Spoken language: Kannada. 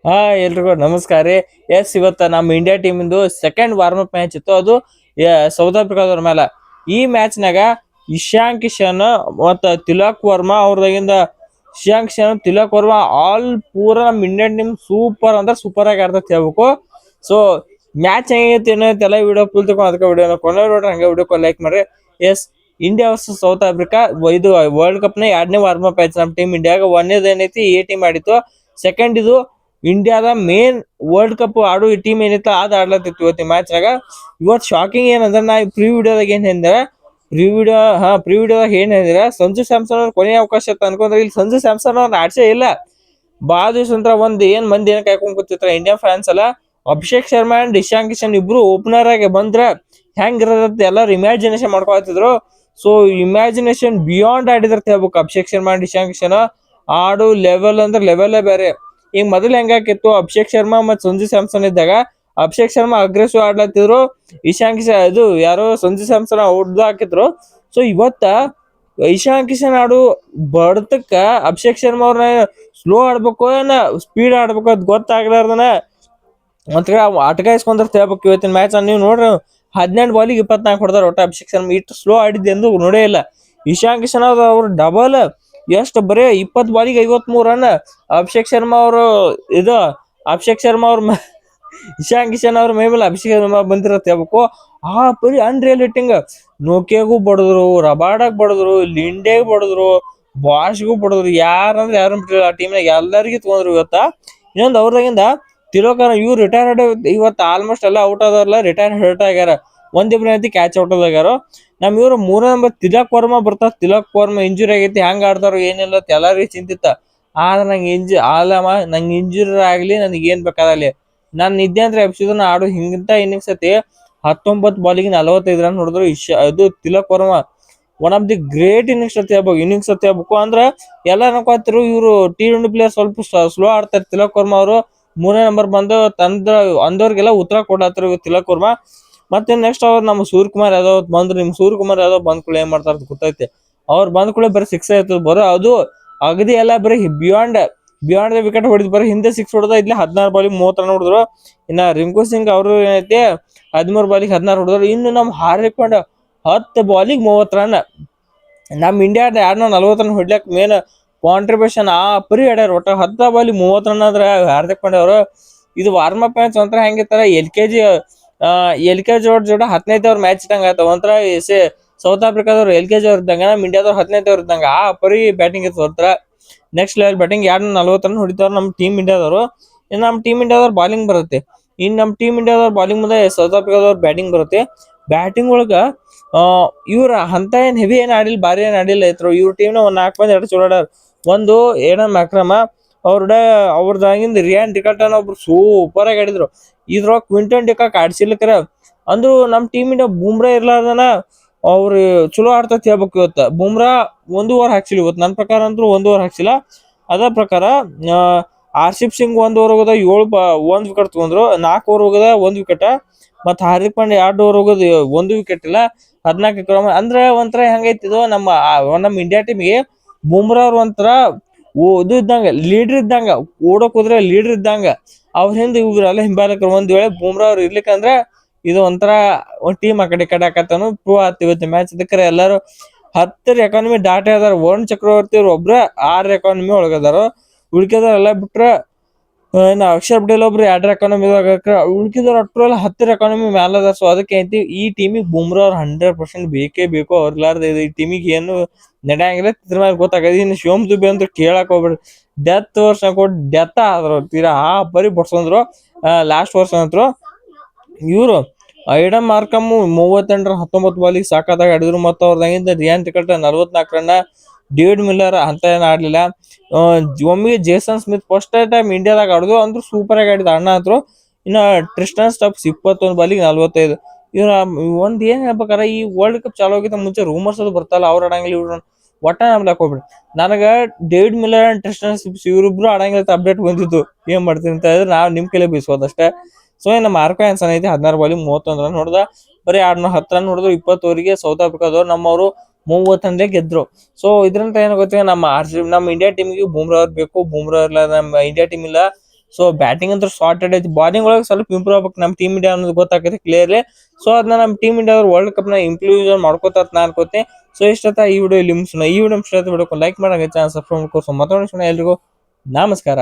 ಹಾ ಎಲ್ರಿಗೂ ನಮಸ್ಕಾರ ರೀ. ಇವತ್ತ ನಮ್ಮ ಇಂಡಿಯಾ ಟೀಮ್ ಇಂದು ಸೆಕೆಂಡ್ ವಾರ್ಮ್ ಅಪ್ ಮ್ಯಾಚ್ ಇತ್ತು. ಅದು ಸೌತ್ ಆಫ್ರಿಕಾದವ್ರ ಮೇಲೆ. ಈ ಮ್ಯಾಚ್ನಾಗ ಇಶಾನ್ ಕಿಶನ್ ಮತ್ತ ತಿಲಕ್ ವರ್ಮಾ ಅವ್ರದಾಗಿಂದ ಇಶಾನ್ ಕಿಶನ್ ತಿಲಕ್ ವರ್ಮಾ ಆಲ್ ಪೂರ ನಮ್ಮ ಇಂಡಿಯನ್ ಟೀಮ್ ಸೂಪರ್ ಅಂದ್ರೆ ಸೂಪರ್ ಆಗಿ ಆಡ್ತತ್ ಹೇಳ್ಬೇಕು. ಸೊ ಮ್ಯಾಚ್ ಹೆಂಗೈತಿ ಏನೈತೆಲ್ಲ ವಿಡಿಯೋ ಫುಲ್ ತಗೊಂಡ್ ಅದಕ್ಕೆ ವಿಡಿಯೋ ಕೊನೆ ನೋಡ್ರಿ, ಹಂಗೆ ವಿಡಿಯೋ ಲೈಕ್ ಮಾಡ್ರಿ. Yes, India versus South Africa ಇದು ವರ್ಲ್ಡ್ ಕಪ್ ನ 2ನೇ ವಾರ್ಮ್ ಅಪ್ ಆಯ್ತು ನಮ್ಮ ಟೀಮ್ ಇಂಡಿಯಾಗ. ಒಂದೇದು ಏನೈತಿ ಎ ಟೀಮ್ ಆಡಿತ್ತು. ಸೆಕೆಂಡ್ ಇದು ಇಂಡಿಯಾದ ಮೇನ್ ವರ್ಲ್ಡ್ ಕಪ್ ಆಡೋ ಟೀಮ್ ಏನಿತ್ತು ಅದ್ ಆಡ್ಲತ್ತಿತ್ತು ಇವತ್ತಿನ ಮ್ಯಾಚ್ನಾಗ. ಇವತ್ತು ಶಾಕಿಂಗ್ ಏನಂದ್ರೆ ನಾ ಪ್ರೀ ವಿಡಿಯೋದಾಗ ಏನ್ ಹೇಳಿದ್ರೆ ಪ್ರೀ ವಿಡಿಯೋದಾಗ ಏನ್ ಹೇಳಿದ್ರೆ ಸಂಜು ಸ್ಯಾಮ್ಸನ್ ಅವ್ರ ಕೊನೆಯ ಅವಕಾಶ ಇತ್ತು ಅನ್ಕೊಂಡ್ರೆ ಇಲ್ಲಿ ಸಂಜು ಸ್ಯಾಮ್ಸನ್ ಅವ್ರನ್ನ ಆಡ್ಸೇ ಇಲ್ಲ. ಬಾಳ ದಿವಸ ಅಂತ ಏನ್ ಮಂದಿ ಏನ್ ಕಾಯ್ಕೊಂಡ್ ಕೂತಿರ್ತಾರ ಇಂಡಿಯನ್ ಫ್ಯಾನ್ಸ್ ಎಲ್ಲ. ಅಭಿಷೇಕ್ ಶರ್ಮಾ ಅಂಡ್ ಇಶಾನ್ ಕಿಶನ್ ಇಬ್ರು ಓಪನರ್ ಆಗಿ ಬಂದ್ರ ಹೆಂಗಿರತ್ತ ಎಲ್ಲಾರು ಇಮ್ಯಾಜಿನೇಷನ್ ಮಾಡ್ಕೊತಿದ್ರು. ಸೊ ಇಮ್ಯಾಜಿನೇಷನ್ ಬಿಯಾಂಡ್ ಆಡಿದ್ರತ ಹೇಳ್ಬೇಕು ಅಭಿಷೇಕ್ ಶರ್ಮಾ ಅಂಡ್ ಇಶಾನ್ ಕಿಶನ್. ಆಡು ಲೆವೆಲ್ ಅಂದ್ರೆ ಲೆವೆಲ್ ಬೇರೆ. ಈಗ ಮೊದಲ್ ಹೆಂಗಾಕಿತ್ತು, ಅಭಿಷೇಕ್ ಶರ್ಮಾ ಮತ್ತು ಸಂಜು ಸ್ಯಾಮ್ಸನ್ ಇದ್ದಾಗ ಅಭಿಷೇಕ್ ಶರ್ಮಾ ಅಗ್ರೆಸಿವ್ ಆಡ್ಲತ್ತಿದ್ರು, ಇಶಾನ್ ಕಿಶನ್ ಇದು ಯಾರೋ ಸಂಜು ಸ್ಯಾಮ್ಸನ್ ಹೊಡ್ದು ಹಾಕಿದ್ರು. ಸೊ ಇವತ್ತ ಇಶಾನ್ ಕಿಶನ್ ಆಡು ಬಡತಕ್ಕ ಅಭಿಷೇಕ್ ಶರ್ಮಾ ಅವ್ರನ್ನ ಸ್ಲೋ ಆಡ್ಬೇಕು ಏನ ಸ್ಪೀಡ್ ಆಡ್ಬೇಕು ಅದ್ ಗೊತ್ತಾಗ್ಲಾರ್ದನ ಒಂಥರ ಅಟಕಾಯಿಸ್ಕೊಂಡ್ರ ಹೇಳ್ಬೇಕು. ಇವತ್ತಿನ ಮ್ಯಾಚ್ ನೀವು ನೋಡ್ರಿ, 18 ಬಾಲಿಗೆ 24 ಹೊಡೆದಾರ. ಒಟ್ಟ ಅಭಿಷೇಕ್ ಶರ್ಮಾ ಇಟ್ಟು ಸ್ಲೋ ಆಡಿದ್ದು ಎಂದು ನೋಡೇ ಇಲ್ಲ. ಇಶಾನ್ ಕಿಶನ್ ಅವ್ರು ಡಬಲ್ ಎಷ್ಟು ಬರೇ 20 ಬಾಲಿಗೆ 53 ರನ್. ಅಭಿಷೇಕ್ ಶರ್ಮಾ ಅವರು ಅಭಿಷೇಕ್ ಶರ್ಮಾ ಅವ್ರ ಇಶಾನ್ ಕಿಶನ್ ಅವ್ರ ಮೈ ಮೇಲೆ ಅಭಿಷೇಕ್ ಶರ್ಮಾ ಬಂದಿರತ್ತೆ ಹೇಳ್ಬೇಕು. ಬರೀ ಅನ್ರಿಯಲ್ ಹಿಟ್ಟಿಂಗ್. ನೋಕಿಯಾಗೂ ಬಡದ್ರು, ರಬಾಡಾಗ್ ಬಡದ್ರು, ಲಿಂಡೆಗ್ ಬಡದ್ರು, ಬಾಷ್ಗೂ ಬಡದ್ರು. ಯಾರಂದ್ರೆ ಯಾರು ಬಿಟ್ಟಿಲ್ಲ ಆ ಟೀಮ್ನಾಗ, ಎಲ್ಲರಿಗೂ ತಗೊಂಡ್ರು ಇವತ್ತ. ಇನ್ನೊಂದು ಅವ್ರದಾಗಿಂದ ತಿಲೋಕರ್ ಇವ್ರು ರಿಟೈರ್ಡ್ ಇವತ್ತು ಆಲ್ಮೋಸ್ಟ್ ಎಲ್ಲ ಔಟ್ ಆದವ್ರಲ್ಲ, ರಿಟೈರ್ ಹರ್ಟ್ ಆಗ್ಯಾರ. ಒಂದಿಬ್ರು ಐತಿ ಕ್ಯಾಚ್ ಔಟ್ ಆಗ್ಯಾರ. ಇವ್ರು 3ನೇ ನಂಬರ್ ತಿಲಕ್ ವರ್ಮಾ ಬರ್ತಾರ. ತಿಲಕ್ ವರ್ಮಾ ಇಂಜುರಿ ಆಗೈತಿ, ಹೆಂಗ್ ಆಡ್ತಾರೋ ಏನಿಲ್ಲ ಎಲ್ಲರಿಗೂ ಚಿಂತಿತ್ತ. ಆದ್ರೆ ನಂಗೆ ಇಂಜುರಿ ಆಗ್ಲಿ, ನನಗೆ ಏನ್ ಬೇಕಾಗಲಿ, ನಾನ್ ನಿದ್ದೆ ಅಂದ್ರೆ ಎಬ್ಸಿದ್ರು ಆಡು ಹಿಂಗಿಂತ ಇನ್ನಿಂಗ್ಸ್ ಐತಿ. 19 ಬಾಲಿಗೆ 45 ರನ್ ಹೊಡೆದ್ರು. ಇದು Tilak Varma one of the great innings ಅಂತ ಹೇಳ್ಬೇಕು. ಅಂದ್ರ ಎಲ್ಲ ಅನ್ಕೋತಿರು ಇವ್ರು T20 ಪ್ಲೇಯರ್ ಸ್ವಲ್ಪ ಸ್ಲೋ ಆಡ್ತಾರೆ. ತಿಲಕ್ ವರ್ಮಾ ಅವರು 3ನೇ ನಂಬರ್ ಬಂದು ಅಂದವ್ರಿಗೆಲ್ಲ ಉತ್ತರ ಕೊಡತ್ರು ತಿಲಕ್ ವರ್ಮಾ. ಮತ್ತೆ ನೆಕ್ಸ್ಟ್ ಅವ್ರು ನಮ್ಮ ಸೂರ್ಯಕುಮಾರ್ ಯಾದವ್ ಬಂದ್ರು. ನಿಮ್ ಸೂರ್ಯಕುಮಾರ್ ಯಾದವ್ ಬಂದ್ ಕೂಡ ಏನ್ ಮಾಡ್ತಾರ ಗೊತ್ತೈತಿ. ಅವ್ರು ಬಂದ್ ಕೂಡ ಬರೀ 6 ಆಯ್ತು ಬರೋ. ಅದು ಅಗದಿ ಎಲ್ಲ ಬರೀ ಬಿಯಾಂಡ್ ದ ವಿಕೆಟ್ ಹೊಡಿದ್ ಬರೀ ಹಿಂದೆ 6 ಹೊಡೆದ. ಇಲ್ಲಿ 16 ಬಾಲಿಗೆ 30 ರನ್ ಹೊಡೆದ್ರು. ಇನ್ನ ರಿಂಕು ಸಿಂಗ್ ಅವರು ಏನೈತಿ 13 ಬಾಲಿಗೆ 16 ಹೊಡೆದ್ರು. ಇನ್ನು ನಮ್ ಹಾರ್ದಿಕ್ ಪಾಂಡ್ಯ 10 ಬಾಲಿಗೆ 30 ರನ್. ನಮ್ ಇಂಡಿಯಾದ 240 ರನ್ ಹೊಡ್ಲಕ್ ಮೇನ್ ಕಾಂಟ್ರಿಬ್ಯೂಷನ್ ಪರಿ ಆಡ್ಯಾರ. ಒಟ್ಟ 10 ಬಾಲಿಗೆ 30 ರನ್ ಆದ್ರೆ ಹಾರ್ದಿಕ್ ಪಾಂಡ್ಯ ಅವರು. ಇದು ವಾರ್ಮ್ ಅಪ್ ಮ್ಯಾಚ್ ಒಂಥರ ಹೆಂಗಿತ್ತಾರ ಎಲ್ ಕೆ ಜಿ ಜೋಡ 10ನೇದವ್ರ ಮ್ಯಾಚ್ ಇದ್ದಂಗ ಆಯ್ತು. ಒಂಥರ ಸೌತ್ ಆಫ್ರಿಕಾದವ್ರು LKG ಅವ್ರ ಇದ್ದಂಗ, ನಮ್ ಇಂಡಿಯಾದವ್ರು 10ನೇದವ್ರು ಇದ್ದಂಗ ಪರಿ ಬ್ಯಾಟಿಂಗ್ ಇತ್ತು. ಒಂಥರ ನೆಕ್ಸ್ಟ್ ಲೆವೆಲ್ ಬ್ಯಾಟಿಂಗ್. 240 ರನ್ ಹೊಡಿತಾರ ನಮ್ ಟೀಮ್ ಇಂಡಿಯಾದವರು. ಇನ್ನು ನಮ್ ಟೀಮ್ ಇಂಡಿಯಾದವ್ರು ಬಾಲಿಂಗ್ ಬರುತ್ತೆ. ಇನ್ ನಮ್ ಟೀಮ್ ಇಂಡಿಯಾದವ್ರ ಬಾಲಿಂಗ್ ಮುಂದೆ ಸೌತ್ ಆಫ್ರಿಕಾದವ್ರ ಬ್ಯಾಟಿಂಗ್ ಬರುತ್ತೆ. ಬ್ಯಾಟಿಂಗ್ ಒಳಗ ಇವ್ರ ಅಂತ ಏನ್ ಹೆವಿ ಏನ್ ಆಡಿಲ್ಲ, ಬಾರಿ ಏನ್ ಆಡಿಲ್ಲ ಇದ್ರು. ಇವ್ರ ಟೀಮ್ ನ ಒಂದ್ 4 ಮಂದಿ ಎರಡು ಚಲೋ ಆಡ್ಯಾರ. ಒಂದು ಏಡನ್ ಅಕ್ರಮ, ಅವ್ರದಾಗಿಂದ ರಿಯಾನ್ ಡಿಕಾಕ್ ಒಬ್ರು ಸೂಪರ್ ಆಗಿ ಆಡಿದ್ರು. ಇದ್ರೊಳಗ ಕ್ವಿಂಟನ್ ಡಿಕಾಕ್ ಆಡ್ಸಿಲ್ಲಕರ ಅಂದ್ರು ನಮ್ ಟೀಮ್ ಇಂಡಿಯಾ ಬುಮ್ರಾ ಇರ್ಲಾರ್ದನ ಅವ್ರು ಚಲೋ ಆಡ್ತತ್ ಹೇಳ್ಬೇಕು. ಇವತ್ತು ಬುಮ್ರಾ 1 ಓವರ್ ಹಾಕ್ಸಿಲ್ಲ ಇವತ್ತು. ನನ್ನ ಪ್ರಕಾರ ಅಂತೂ 1 ಓವರ್ ಹಾಕ್ಸಿಲ್ಲ. ಅದ ಪ್ರಕಾರ ಆರ್ಶಿಪ್ ಸಿಂಗ್ 1 ಓವರ್ ಹೋಗದ 1 ವಿಕೆಟ್ ತಗೊಂಡ್ರು. 4 ಓವರ್ ಹೋಗದ 1 ವಿಕೆಟ್. ಮತ್ ಹಾರ್ದಿಕ್ ಪಾಂಡ್ಯ 2 ಓವರ್ ಹೋಗೋದು 1 ವಿಕೆಟ್ ಇಲ್ಲ. 14 ಕ್ರಮ ಅಂದ್ರೆ ಒಂಥರ ಹೆಂಗೈತಿದು ನಮ್ಮ ಇಂಡಿಯಾ ಟೀಮ್ಗೆ ಬುಮ್ರಾ ಅವ್ರ ಒಂಥರ ಇದು ಇದ್ದಂಗ, ಲೀಡರ್ ಇದ್ದಂಗ. ಓಡೋಕ್ ಹೋದ್ರೆ ಲೀಡರ್ ಇದ್ದಂಗ. ಅವ್ರ ಹಿಂದ ಇವ್ರೆಲ್ಲ ಹಿಂಬಾಲಕರು. ಒಂದ್ ವೇಳೆ ಬುಮ್ರಾ ಅವ್ರು ಇರ್ಲಿಕ್ಕಂದ್ರ ಇದು ಒಂಥರ ಟೀಮ್ ಆ ಕಡೆ ಆಕತ್ತಾನು ಪ್ರೂವ್ ಆಗ್ತಿ ಇವತ್ತು ಮ್ಯಾಚ್. ಅದಕ್ಕೆ ಎಲ್ಲಾರು 10 ಎಕಾನಮಿ ದಾಟಿ ಅದಾರ. ವರುಣ್ ಚಕ್ರವರ್ತಿ ಅವ್ರ ಒಬ್ರ 6 ಎಕಾನಮಿ ಒಳಗದಾರ. ಉಳ್ಕಿದಾರ ಎಲ್ಲ ಬಿಟ್ರ ಅಕ್ಷರ್ ಪಟೇಲ್ ಒಬ್ರು 2 ಎಕಾನಮಿ ಉಳ್ಕಿದವ್ರು ಅಟ್ರಲ್ಲಿ 10 ಎಕಾನಮಿ ಮ್ಯಾಲ ಅದಾರ. ಸೊ ಅದಕ್ಕೆ ಐತಿ ಈ ಟೀಮಿಗೆ ಬುಮ್ರಾ ಅವ್ರು 100% ಬೇಕೇ ಬೇಕು. ಅವ್ರಲಾರ್ದ ಈ ಟೀಮಿಗೆ ಏನು ನಡೆಯಂಗಿಲ್ಲ. ಇದ್ರ ಮೇಲೆ ಗೊತ್ತಾಗದ. ಇನ್ನು ಶಿವಮ್ ದುಬೆ ಅಂತ ಕೇಳಕ್ ಹೋಗ್ಬೇಡ್ರಿ. ವರ್ಷ ಕೊಟ್ಟು ಡೆತ್ ಆದ್ರು ತೀರಾ ಬರೀ ಬಡ್ಸಂದ್ರು. ಲಾಸ್ಟ್ ವರ್ಷ ಅಂತರು ಇವ್ರು ಐಡನ್ ಮಾರ್ಕಮ್ 38 19 ಬಾಲಿಗೆ ಸಾಕಾದಾಗ ಆಡಿದ್ರು. ಮತ್ತು ಅವ್ರದಾಗಿಂದ ರಿಯಾನ್ ಟಿಕಟ್ 44 ರನ್. ಡೇವಿಡ್ ಮಿಲ್ಲರ್ ಅಂತ ಏನ್ ಆಡ್ಲಿಲ್ಲ. ಒಮ್ಮಿಗೆ ಜೇಸನ್ ಸ್ಮಿತ್ ಫಸ್ಟ್ ಟೈಮ್ ಇಂಡಿಯಾದಾಗ ಆಡುದು ಅಂದ್ರು ಸೂಪರ್ ಆಗಿ ಆಡಿದ ಅಣ್ಣ ಅಂತ್ರು. ಇನ್ನ ಟ್ರಿಸ್ಟನ್ ಸ್ಟಬ್ಸ್ 21 ಬಾಲಿಗೆ 45. ಇವ್ರ ಒಂದ್ ಏನ್ ಹೇಳ್ಬೇಕಾರ, ಈ ವರ್ಲ್ಡ್ ಕಪ್ ಚಾಲು ಆಗಿತ್ತ ಮುಂಚೆ ರೂಮರ್ಸ್ ಅದು ಬರ್ತಲ್ಲ, ಅವ್ರ ಆಡಂಗಿಲ್ಲ ಇವ್ರು ಒಟ್ಟ ನಮ್ಲಾಕ್ ಹೋಗ್ಬಿಡಿ. ನನಗ ಡೇವಿಡ್ ಮಿಲ್ಲರ್ ಅಂಡ್ ಟ್ರಿಸ್ಟನ್ ಸ್ಟಿಬ್ಸ್ ಇವ್ರಿಬ್ರು ಆಡಂಗಿಲ್ಲ ಅಪ್ಡೇಟ್ ಬಂದಿದ್ದು. ಏನ್ ಮಾಡ್ತೀನಿ ಅಂತ ಹೇಳಿದ್ರೆ ನಾವ್ ನಿಮ್ ಕೈಲೇ ಬೀಸೋದಷ್ಟೇ. ಸೊ ಇನ್ನು ಮಾರ್ಕೋ ಹ್ಯಾನ್ಸನ್ ಐತಿ 16 ಬಾಲಿಗೆ 31 ರನ್ ಹೊಡೆದ. ಬರೀ 10 ರನ್ ಹೊಡೆದ್ರು. 20 ಓವರಿಗೆ ಸೌತ್ ಆಫ್ರಿಕಾದವ್ರು ನಮ್ಮವರು 30 ರನ್ಗೆ ಗೆದ್ರು. ಸೊ ಇದ್ರಂತ ಏನ್ ಗೊತ್ತಿಲ್ಲ, ನಮ್ಮ ಇಂಡಿಯಾ ಟೀಮ್ಗೆ ಬುಮ್ರಾ ಅವ್ರು ಬೇಕು. ಬುಮ್ರಾ ಇರ್ಲ ನಮ್ಮ ಇಂಡಿಯಾ ಟೀಮ್ ಇಲ್ಲ. ಸೊ ಬ್ಯಾಟಿಂಗ್ ಅಂತ ಸಾರ್ಟೆಡ್ ಐತಿ, ಬಾಲಿಂಗ್ ಒಳಗೆ ಸ್ವಲ್ಪ ಇಂಪ್ರೂವ್ ಆಗ್ಬೇಕು ನಮ್ಮ ಟೀಮ್ ಇಂಡಿಯಾ ಅನ್ನೋದು ಗೊತ್ತಾಗೈತಿ ಕ್ಲಿಯರ್ಲಿ. ಸೊ ಅದನ್ನ ನಮ್ಮ ಟೀಮ್ ಇಂಡಿಯಾ ವರ್ಲ್ಡ್ ಕಪ್ ನ ಇನ್ಕ್ಲೂಷನ್ ಮಾಡ್ಕೋತ ನಾ ಅನ್ಕೋತೆ. ಸೊ ಇಷ್ಟತ್ತ ಈ ವಿಡಿಯೋ ಇಲ್ಲಿ ಮುಗಿಸೋಣ. ಈ ವಿಡಿಯೋ ಇಷ್ಟ ವಿಡಿಯೋ ಲೈಕ್ ಮಾಡಂಗೆ ಚಾನಲ್ ಸಬ್ಸ್ಕ್ರೈಬ್ ಮಾಡ್ಕೋ. ಸೊ ಮತ್ತೊಂದು ಎಲ್ರಿಗೂ ನಮಸ್ಕಾರ.